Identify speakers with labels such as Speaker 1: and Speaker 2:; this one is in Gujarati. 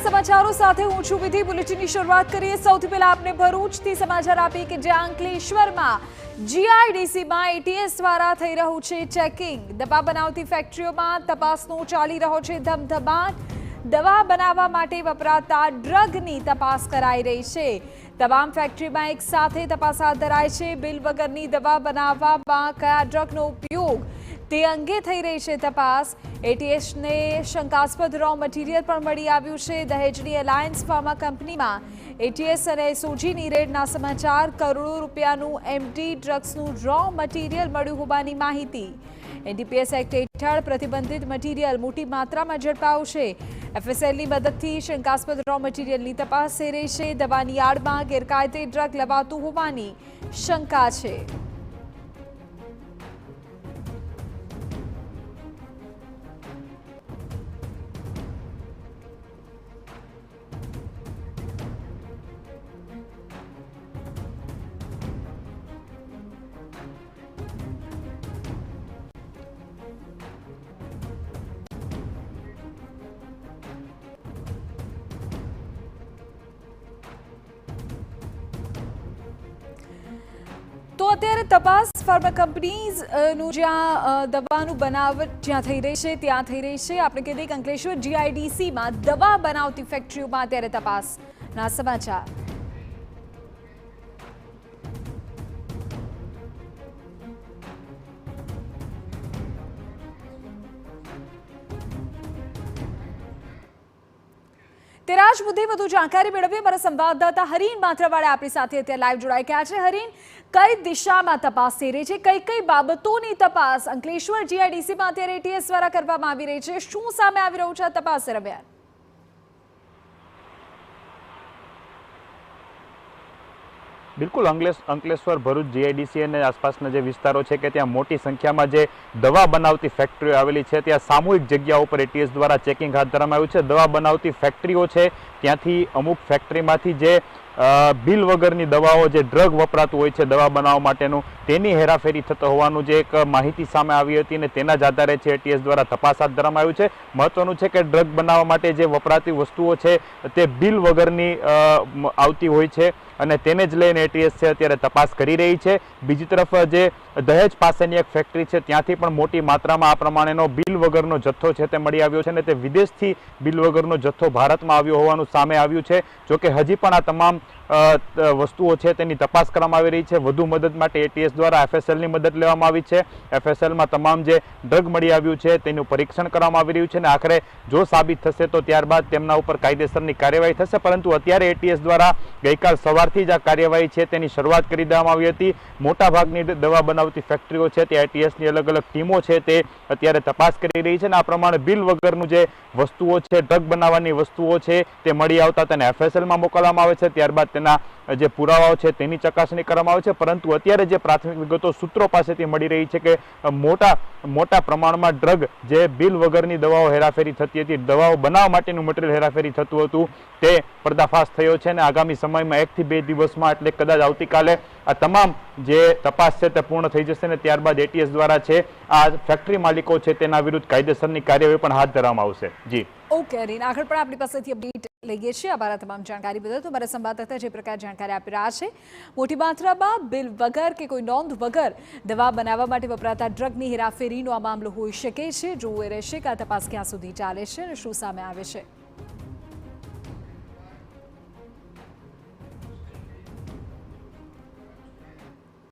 Speaker 1: समाचारों સાથે હું છું વિધિ બુલેટિનની શરૂઆત કરીએ સૌથી પહેલા આપને ભરૂચથી સમાચાર આપીએ કે જ્યાં અંકલેશ્વરમાં જીઆઈડીસીમાં એટીએસ દ્વારા થઈ રહ્યું છે ચેકિંગ દવા બનાવતી ફેક્ટરીઓમાં તપાસનો ચાલી રહ્યો છે ધમધમાટ દવા બનાવવા માટે વપરાતા ડ્રગની તપાસ કરાઈ રહી છે તમામ ફેક્ટરીમાં એક સાથે તપાસ હાથ ધરાઈ છે બિલ વગરની દવા બનાવવામાં કયા ડ્રગનો ઉપયોગ તે અંગે થઈ રહી છે તપાસ એટીએસને શંકાસ્પદ રો મટીરીયલ પણ મળી આવ્યું છે દહેજની એલાયન્સ ફાર્મા કંપનીમાં એટીએસ અને એસઓજીની રેડના સમાચાર કરોડો રૂપિયાનું એમડી ડ્રગ્સનું રો મટીરીયલ મળ્યું હોવાની માહિતી એનડીપીએસ એક્ટ હેઠળ પ્રતિબંધિત મટીરીયલ મોટી માત્રામાં ઝડપાયું છે એફએસએલની મદદથી શંકાસ્પદ રો મટીરીયલની તપાસ થઈ રહી છે દવાની આડમાં ગેરકાયદે ડ્રગ લવાતું હોવાની શંકા છે તો અત્યારે તપાસ ફાર્મા કંપનીઝનું જ્યાં દવાનું બનાવટ જ્યાં થઈ રહી છે ત્યાં થઈ રહી છે આપણે કહી દઈએ કે અંકલેશ્વર જીઆઈડીસીમાં દવા બનાવતી ફેક્ટરીઓમાં અત્યારે તપાસના સમાચાર તેરા જ મુદ્દે વધુ જાણકારી મેળવીએ મારા સંવાદદાતા હરીન માત્રાવાળા આપણી સાથે અત્યારે લાઈવ જોડાઈ ગયા છે હરીન કઈ દિશામાં તપાસ થઈ રહી છે કઈ કઈ બાબતોની તપાસ અંકલેશ્વર જીઆઈડીસીમાં અત્યારે એટીએસ દ્વારા કરવામાં આવી રહી છે શું સામે આવી રહ્યું છે આ તપાસ દરમિયાન
Speaker 2: બિલકુલ અંકલેશ્વર ભરૂચ જીઆઈડીસી અને આસપાસના જે વિસ્તારો છે કે ત્યાં મોટી સંખ્યામાં જે દવા બનાવતી ફેક્ટરીઓ આવેલી છે ત્યાં સામૂહિક જગ્યાઓ પર એટીએસ દ્વારા ચેકિંગ હાથ ધરવામાં આવ્યું છે દવા બનાવતી ફેક્ટરીઓ છે ત્યાંથી અમુક ફેક્ટરીમાંથી જે બિલ વગરની દવાઓ જે ડ્રગ વપરાતું હોય છે દવા બનાવવા માટેનું તેની હેરાફેરી થતો હોવાનું જે એક માહિતી સામે આવી હતી અને તેના જ આધારે છે એટીએસ દ્વારા તપાસ હાથ ધરવામાં આવ્યું છે મહત્વનું છે કે ડ્રગ બનાવવા માટે જે વપરાતી વસ્તુઓ છે તે બિલ વગરની આવતી હોય છે અને તેને જ લઈને એટીએસ છે અત્યારે તપાસ કરી રહી છે બીજી તરફ જે દહેજ પાસેની એક ફેક્ટરી છે ત્યાંથી પણ મોટી માત્રામાં આ પ્રમાણેનો બિલ વગરનો જથ્થો છે તે મળી આવ્યો છે અને તે વિદેશથી બિલ વગરનો જથ્થો ભારતમાં આવ્યો હોવાનું સામે આવ્યું છે જોકે હજી પણ આ તમામ વસ્તુઓ છે તેની તપાસ કરવામાં આવી રહી છે વધુ મદદ માટે એટીએસ દ્વારા એફએસએલની મદદ લેવામાં આવી છે એફએસએલમાં તમામ જે ડ્રગ મળી આવ્યું છે તેનું પરીક્ષણ કરવામાં આવી રહ્યું છે અને આખરે જો સાબિત થશે તો ત્યારબાદ તેમના ઉપર કાયદેસરની કાર્યવાહી થશે પરંતુ અત્યારે એટીએસ દ્વારા ગઈકાલ સવારથી જ આ કાર્યવાહી છે તેની શરૂઆત કરી દેવામાં આવી હતી મોટાભાગની દવા બનાવતી ફેક્ટરીઓ છે તે એટીએસની અલગ અલગ ટીમો છે તે અત્યારે તપાસ કરી રહી છે અને આ પ્રમાણે બિલ વગરનું જે વસ્તુઓ છે ડ્રગ બનાવવાની વસ્તુઓ છે તે મળી આવતા તેને એફએસએલમાં મોકલવામાં આવે છે ત્યારબાદ તેના જે પુરાવાઓ છે તેની ચકાસણી કરવામાં આવે છે પરંતુ અત્યારે જે પ્રાથમિક વિગતો સૂત્રો પાસેથી મળી રહી છે કે મોટા પ્રમાણમાં ડ્રગ જે બિલ વગરની દવાઓ હેરાફેરી થતી હતી દવાઓ બનાવવા માટેનું મટીરિયલ હેરાફેરી થતું હતું તે પર્દાફાશ થયો છે અને આગામી સમયમાં 1 થી 2 દિવસમાં એટલે કદાચ આવતીકાલે આ તમામ જે તપાસ છે તે પૂર્ણ થઈ જશે અને ત્યારબાદ એટીએસ દ્વારા છે આ ફેક્ટરી માલિકો છે તેના વિરુદ્ધ કાયદેસરની કાર્યવાહી પણ હાથ ધરવામાં આવશે જી
Speaker 1: ઓકે હરીન આગળ પણ આપણી પાસેથી અપડેટ લઈએ છીએ આભાર તમામ જાણકારી બદલ તો મારા સંવાદદાતા જે પ્રકાર જાણકારી આપી રહ્યા છે મોટી માત્રામાં બિલ વગર કે કોઈ નોંધ વગર દવા બનાવવા માટે વપરાતા ડ્રગની હેરાફેરીનો આ મામલો હોઈ શકે છે જોવું રહેશે કે આ તપાસ ક્યાં સુધી ચાલે છે અને શું સામે આવે છે